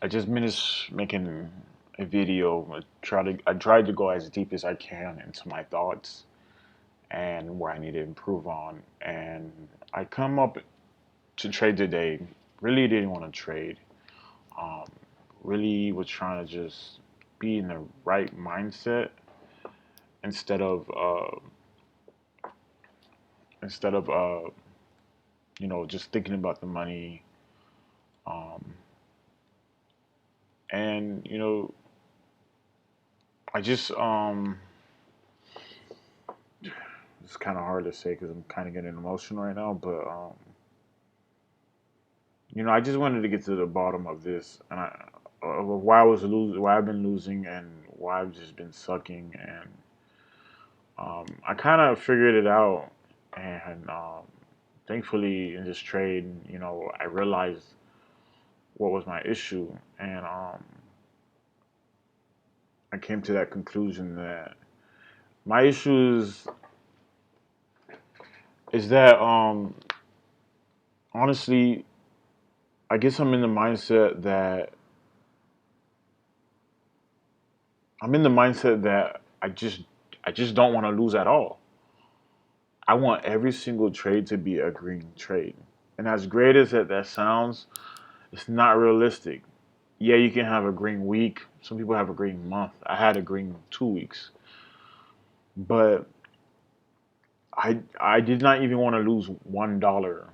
I just finished making a video. I tried to go as deep as I can into my thoughts and where I need to improve on. And I come up to trade today. Really didn't want to trade. Um, really was trying to just be in the right mindset instead of uh, instead of just thinking about the money. Um, and I just it's kind of hard to say because I'm kind of getting emotional right now, but I just wanted to get to the bottom of this, and why I was losing, why I've been losing, and why I've just been sucking, and I kind of figured it out, and thankfully in this trade, I realized what was my issue, and I came to that conclusion that my issue is that honestly, I guess I'm in the mindset that I just don't want to lose at all. I want every single trade to be a green trade. And as great as that sounds, it's not realistic. Yeah, you can have a green week. Some people have a green month. I had a green 2 weeks. But I did not even want to lose $1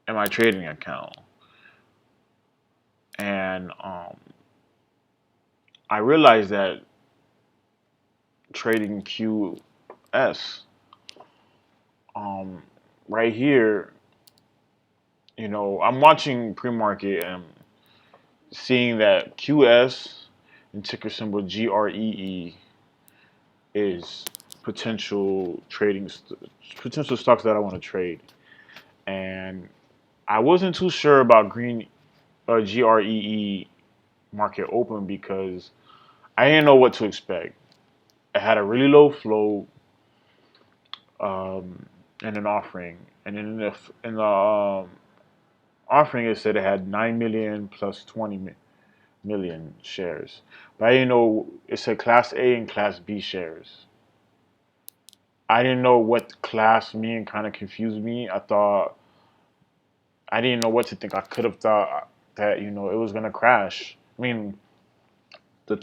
in my trading account. And I realized that trading QS, um, right here, I'm watching pre-market and seeing that QS and ticker symbol GREE is potential potential stocks that I want to trade. And I wasn't too sure about green GREE market open because I didn't know what to expect. It had a really low flow and an offering, and in the offering it said it had 9 million plus 20 million shares. But I didn't know it said Class A and Class B shares. I didn't know what class mean, kind of confused me. I didn't know what to think. I could have thought that it was gonna crash. I mean, the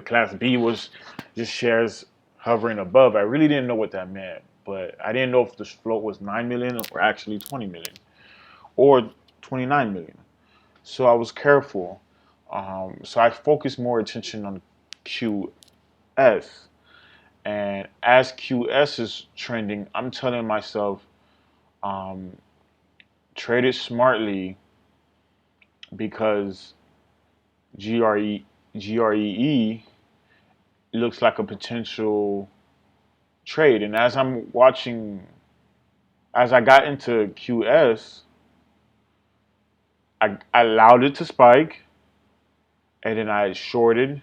Class B was just shares hovering above. I really didn't know what that meant, but I didn't know if the float was 9 million or actually 20 million or 29 million. So I was careful. So I focused more attention on QS. And as QS is trending, I'm telling myself, um, trade it smartly because GREE looks like a potential trade. And as I got into QS, I allowed it to spike, and then I shorted,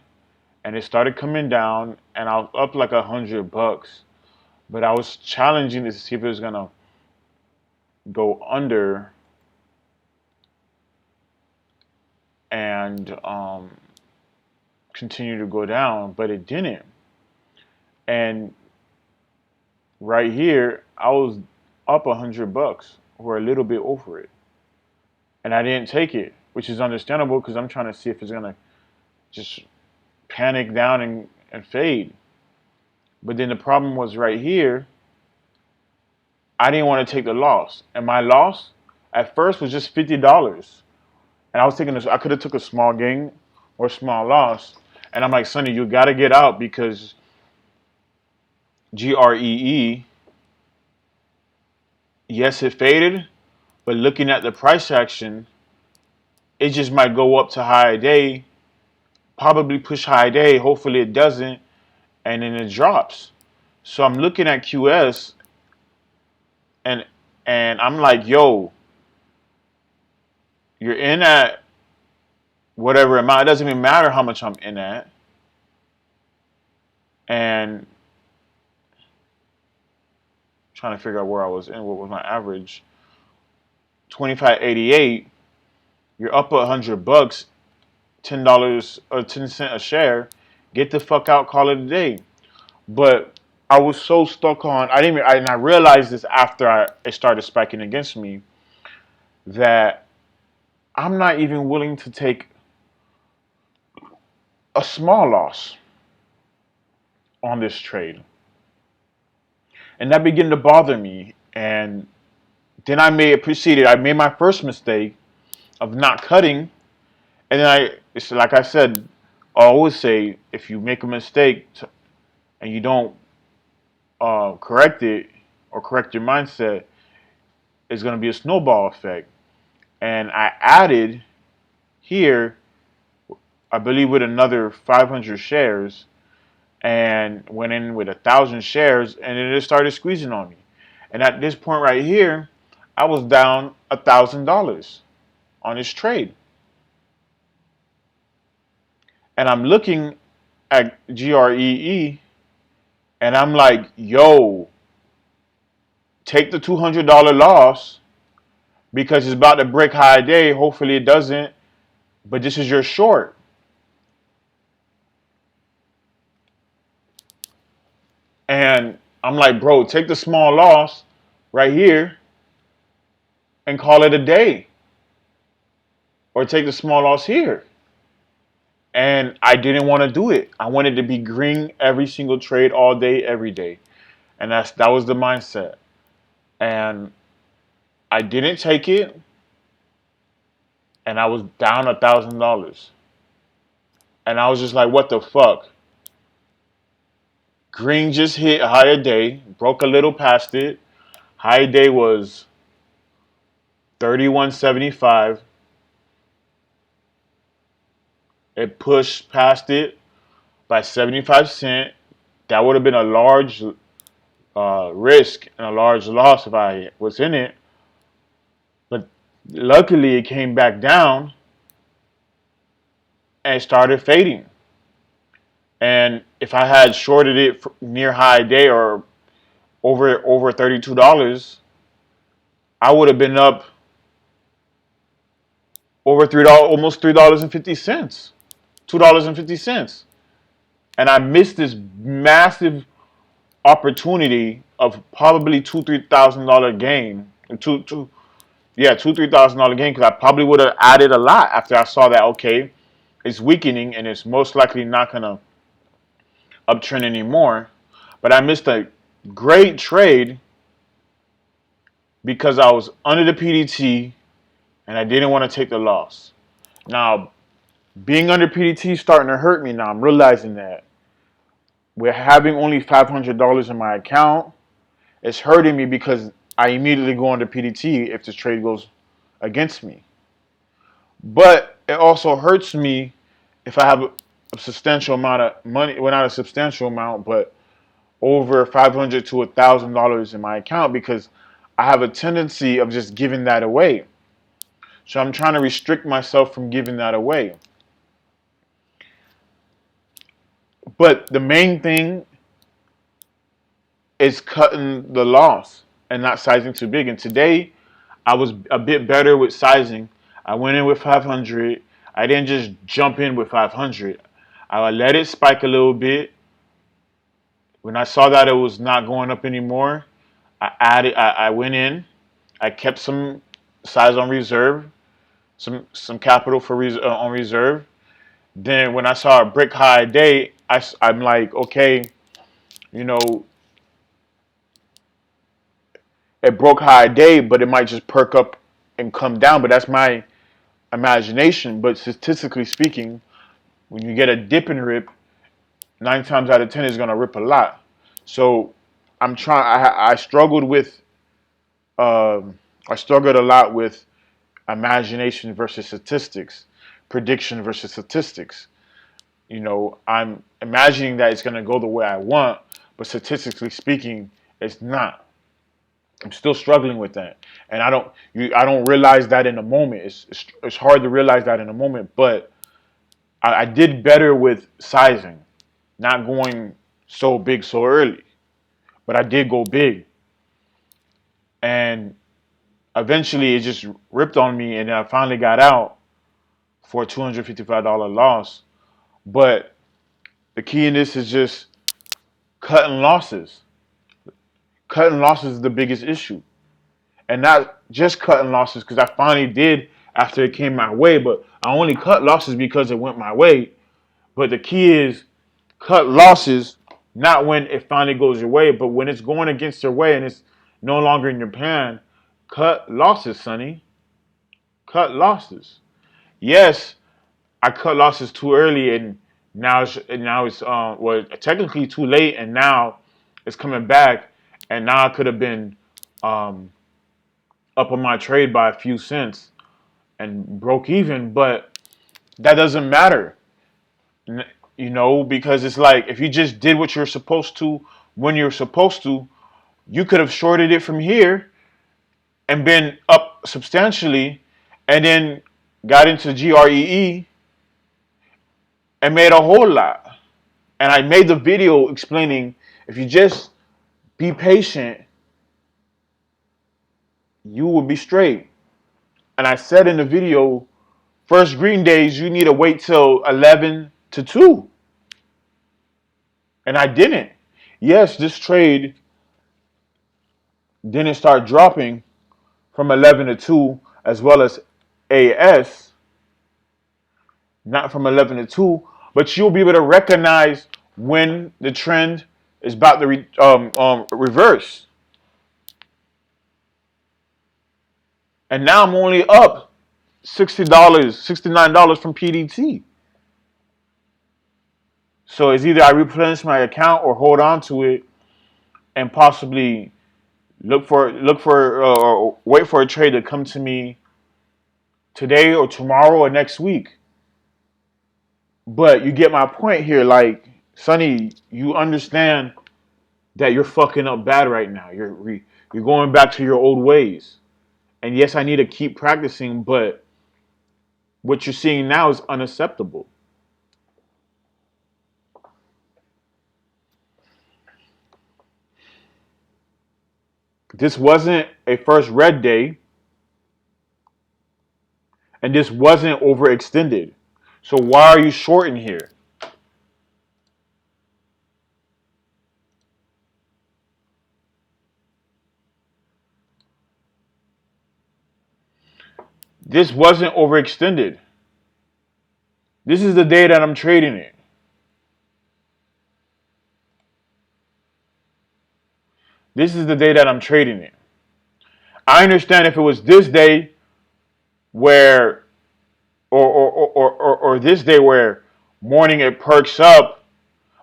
and it started coming down, and I was up like $100. But I was challenging to see if it was gonna go under and continue to go down, but it didn't. And right here, I was up $100 or a little bit over it, and I didn't take it, which is understandable because I'm trying to see if it's gonna just panic down and fade. But then the problem was right here. I didn't want to take the loss, and my loss at first was just $50, and I was taking this. I could have took a small gain or small loss, and I'm like, Sonny, you got to get out because GREE, yes, it faded, but looking at the price action, it just might go up to high day, probably push high day. Hopefully it doesn't, and then it drops. So I'm looking at QS, and I'm like, yo, you're in at whatever amount. It doesn't even matter how much I'm in at, and trying to figure out where I was in. What was my average? 25.88. You're up $100, $10 or 10 cents a share. Get the fuck out, call it a day. But I was so stuck on. I didn't. Even, and I realized this after it started spiking against me that I'm not even willing to take a small loss on this trade, and that began to bother me. And then I made my first mistake of not cutting, and then it's like I said, I always say, if you make a mistake and you don't correct it or correct your mindset, it's going to be a snowball effect. And I added here, I believe, with another 500 shares, and went in with 1,000 shares, and it just started squeezing on me. And at this point right here, I was down $1,000 on this trade, and I'm looking at GREE, and I'm like, yo, take the $200 loss because it's about to break high day. Hopefully it doesn't, but this is your short. And I'm like, bro, take the small loss right here and call it a day. Or take the small loss here. And I didn't want to do it. I wanted to be green every single trade all day, every day. And that was the mindset. And I didn't take it, and I was down $1,000. And I was just like, what the fuck? Green just hit a higher day, broke a little past it. High day was 31.75. It pushed past it by 75 cents. That would have been a large risk and a large loss if I was in it. But luckily, it came back down and started fading. And if I had shorted it near high day or over $32, I would have been up over $3, almost $3.50, $2.50, and I missed this massive opportunity of probably $2,000-3,000 gain, $2,000-3,000 gain, because I probably would have added a lot after I saw that, okay, it's weakening and it's most likely not gonna uptrend anymore. But I missed a great trade because I was under the PDT and I didn't want to take the loss. Now, being under PDT is starting to hurt me now. I'm realizing that. With having only $500 in my account, it's hurting me because I immediately go under PDT if the trade goes against me. But it also hurts me if I have a substantial amount of money. Well, not a substantial amount, but over $500 to $1,000 in my account, because I have a tendency of just giving that away. So I'm trying to restrict myself from giving that away. But the main thing is cutting the loss and not sizing too big. And today, I was a bit better with sizing. I went in with 500. I didn't just jump in with 500. I let it spike a little bit. When I saw that it was not going up anymore, I went in. I kept some size on reserve, some capital on reserve. Then when I saw a brick high day, I'm like, okay, you know, it broke high day, but it might just perk up and come down. But that's my imagination. But statistically speaking, when you get a dip and rip, 9 times out of 10 is gonna rip a lot. So I'm trying. I struggled with. I struggled a lot with imagination versus statistics, prediction versus statistics. I'm imagining that it's gonna go the way I want, but statistically speaking, it's not. I'm still struggling with that, and I don't realize that in the moment. It's hard to realize that in the moment, but I did better with sizing, not going so big so early, but I did go big, and eventually it just ripped on me, and then I finally got out, for a $255 loss. But the key in this is just cutting losses. Cutting losses is the biggest issue. And not just cutting losses because I finally did after it came my way, but I only cut losses because it went my way. But the key is cut losses not when it finally goes your way, but when it's going against your way and it's no longer in your plan. Cut losses, Sonny. Cut losses. Yes, I cut losses too early, and now it's well technically too late, and now it's coming back, and now I could have been um, up on my trade by a few cents and broke even, but that doesn't matter, because it's like if you just did what you're supposed to when you're supposed to, you could have shorted it from here and been up substantially, and then got into GREE and made a whole lot. And I made the video explaining if you just be patient, you will be straight. And I said in the video, first green days, you need to wait till 11 to 2. And I didn't. Yes, this trade didn't start dropping from 11 to 2 as well as AS, not from 11 to 2, but you'll be able to recognize when the trend is about to reverse. And now I'm only up $60, $69 from PDT. So it's either I replenish my account or hold on to it and possibly or wait for a trade to come to me today or tomorrow or next week. But you get my point here, like Sonny, you understand that you're fucking up bad right now. You're going back to your old ways. And yes, I need to keep practicing, but what you're seeing now is unacceptable. This wasn't a first red day, and this wasn't overextended. So why are you shorting here? This wasn't overextended. This is the day that I'm trading it. This is the day that I'm trading it. I understand if it was this day where, or this day where morning it perks up,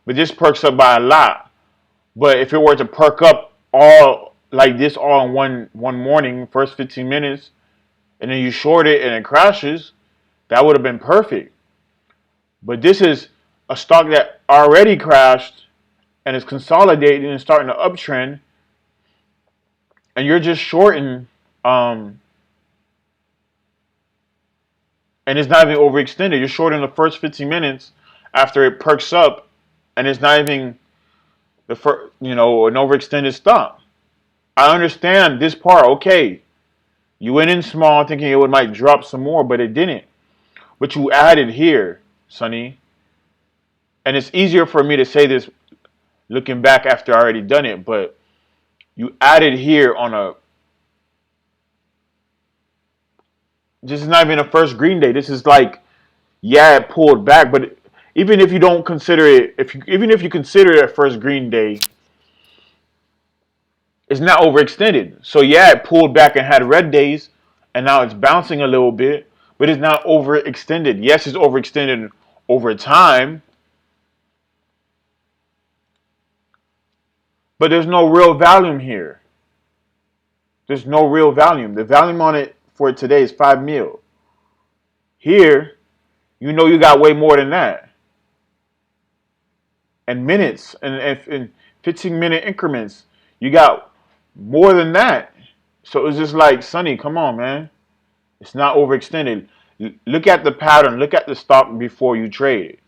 but this perks up by a lot. But if it were to perk up all like this all in one morning, first 15 minutes, and then you short it and it crashes, that would have been perfect. But this is a stock that already crashed and is consolidating and starting to uptrend, and you're just shorting, and it's not even overextended. You're shorting the first 15 minutes after it perks up, and it's not even the first, an overextended stop. I understand this part. Okay, you went in small thinking it might drop some more, but it didn't. But you added here, Sonny, and it's easier for me to say this looking back after I already done it, but you added here on this is not even a first green day. This is like, yeah, it pulled back, but even if you don't consider it, even if you consider it a first green day, it's not overextended. So yeah, it pulled back and had red days, and now it's bouncing a little bit, but it's not overextended. Yes, it's overextended over time, but there's no real volume here. There's no real volume. The volume on it for today is 5 mil. Here, you got way more than that. And minutes and 15-minute increments, you got more than that. So it's just like, Sonny, come on, man. It's not overextended. Look at the pattern. Look at the stock before you trade it.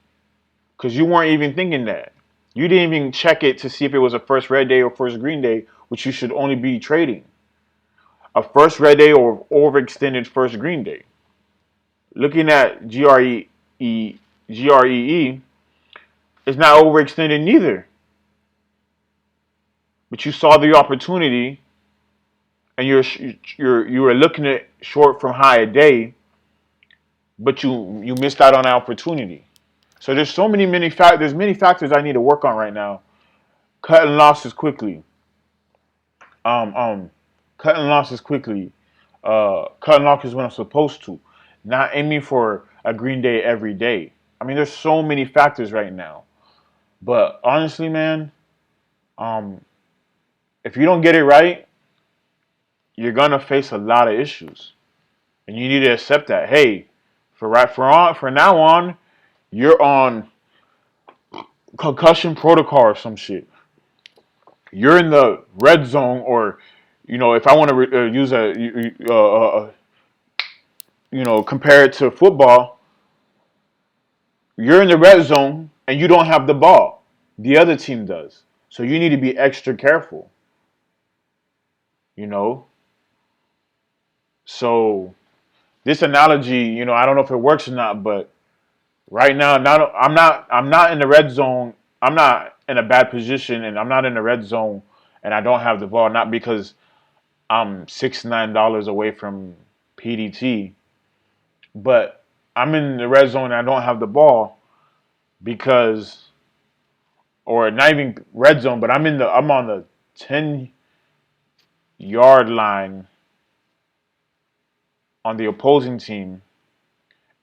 Because you weren't even thinking that. You didn't even check it to see if it was a first red day or first green day, which you should only be trading. A first red day or overextended first green day. Looking at GREE is not overextended neither. But you saw the opportunity, and you were looking at short from high a day, but you missed out on the opportunity. So there's there's many factors I need to work on right now. Cutting losses quickly. Um um Cutting losses quickly. Cutting losses when I'm supposed to. Not aiming for a green day every day. I mean, there's so many factors right now. But honestly, man, um, if you don't get it right, you're gonna face a lot of issues, and you need to accept that. Hey, for now on, you're on concussion protocol or some shit. You're in the red zone, or if I want to use compare it to football, you're in the red zone and you don't have the ball. The other team does. So you need to be extra careful, you know? So this analogy, I don't know if it works or not, but right now, I'm not in the red zone. I'm not in a bad position, and I'm not in the red zone, and I don't have the ball. Not because I'm $69 away from PDT, but I'm in the red zone and I don't have the ball because, or not even red zone, but I'm on the 10-yard line on the opposing team,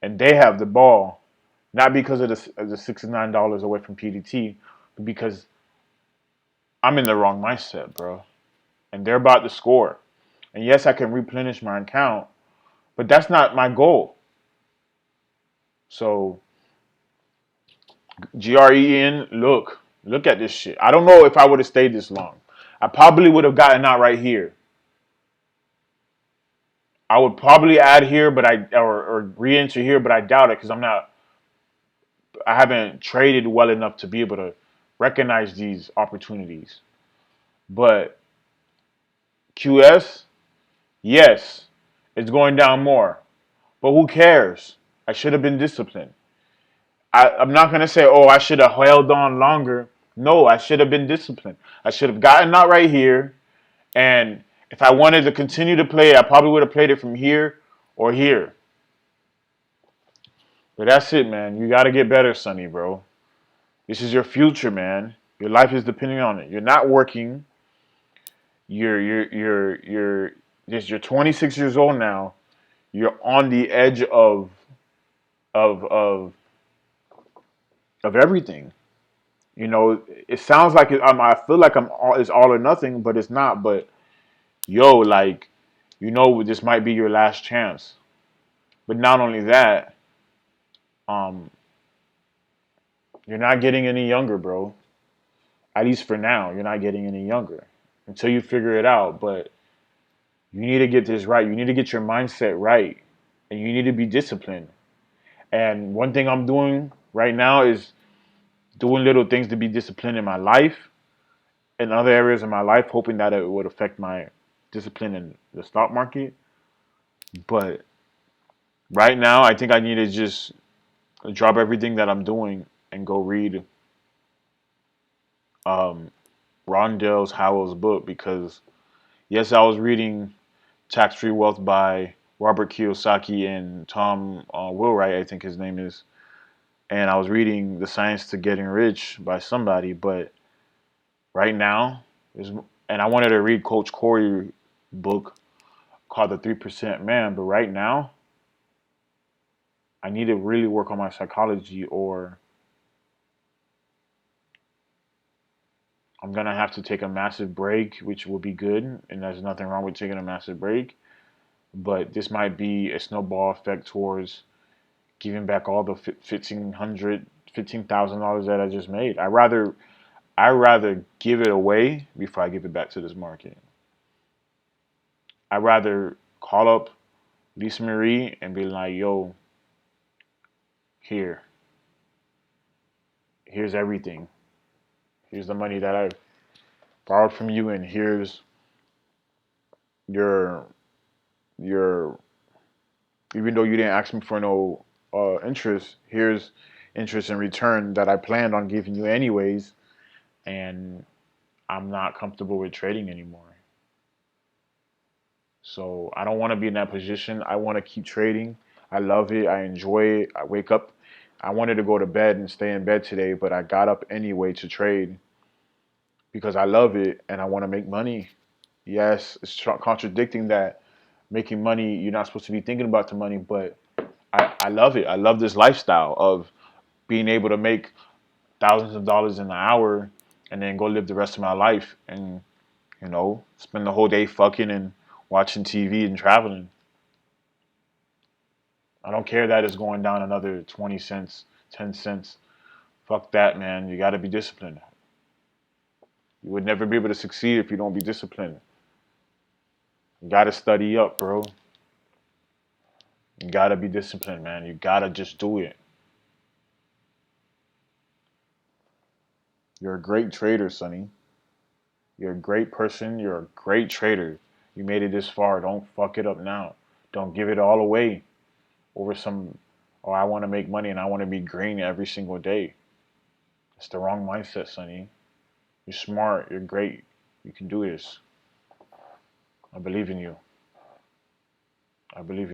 and they have the ball, not because of the $69 away from PDT, but because I'm in the wrong mindset, bro. And they're about to score. And yes, I can replenish my account, but that's not my goal. So GREN, look at this shit. I don't know if I would have stayed this long. I probably would have gotten out right here. I would probably add here, but or re-enter here, but I doubt it because I haven't traded well enough to be able to recognize these opportunities. But QS, yes, it's going down more. But who cares? I should have been disciplined. I'm not gonna say, oh, I should have held on longer. No, I should have been disciplined. I should have gotten out right here. And if I wanted to continue to play, I probably would have played it from here or here. But that's it, man. You got to get better, Sonny, bro. This is your future, man. Your life is depending on it. You're not working. You're just you're 26 years old now. You're on the edge of of of everything. It sounds like I feel like it's all or nothing, but it's not. But yo, like, this might be your last chance. But not only that, um, you're not getting any younger, bro. At least for now, you're not getting any younger until you figure it out. But you need to get this right. You need to get your mindset right, and you need to be disciplined. And one thing I'm doing right now is doing little things to be disciplined in my life and other areas of my life, hoping that it would affect my discipline in the stock market. But right now, I think I need to just drop everything that I'm doing and go read um, Rondell Howell's book because, yes, I was reading Tax Free Wealth by Robert Kiyosaki and Tom Wheelwright, I think his name is. And I was reading The Science to Getting Rich by somebody, but right now, and I wanted to read Coach Corey's book called The 3% Man, but right now, I need to really work on my psychology or I'm gonna have to take a massive break, which will be good, and there's nothing wrong with taking a massive break. But this might be a snowball effect towards giving back all the $15,000 that I just made. I rather give it away before I give it back to this market. I rather call up Lisa Marie and be like, "Yo, here, here's everything. Here's the money that I borrowed from you, and here's your your Even though you didn't ask me for no interest, here's interest in return that I planned on giving you anyways, and I'm not comfortable with trading anymore. So I don't want to be in that position. I want to keep trading. I love it. I enjoy it. I wake up. I wanted to go to bed and stay in bed today, but I got up anyway to trade because I love it and I want to make money. Yes, it's contradicting that making money, you're not supposed to be thinking about the money, but I love it. I love this lifestyle of being able to make thousands of dollars in an hour and then go live the rest of my life and, spend the whole day fucking and watching TV and traveling. I don't care that it's going down another 20 cents, 10 cents. Fuck that, man. You got to be disciplined. You would never be able to succeed if you don't be disciplined. You got to study up, bro. You got to be disciplined, man. You got to just do it. You're a great trader, Sonny. You're a great person. You're a great trader. You made it this far. Don't fuck it up now. Don't give it all away over some, oh, I want to make money and I want to be green every single day. It's the wrong mindset, Sonny. You're smart. You're great. You can do this. I believe in you. I believe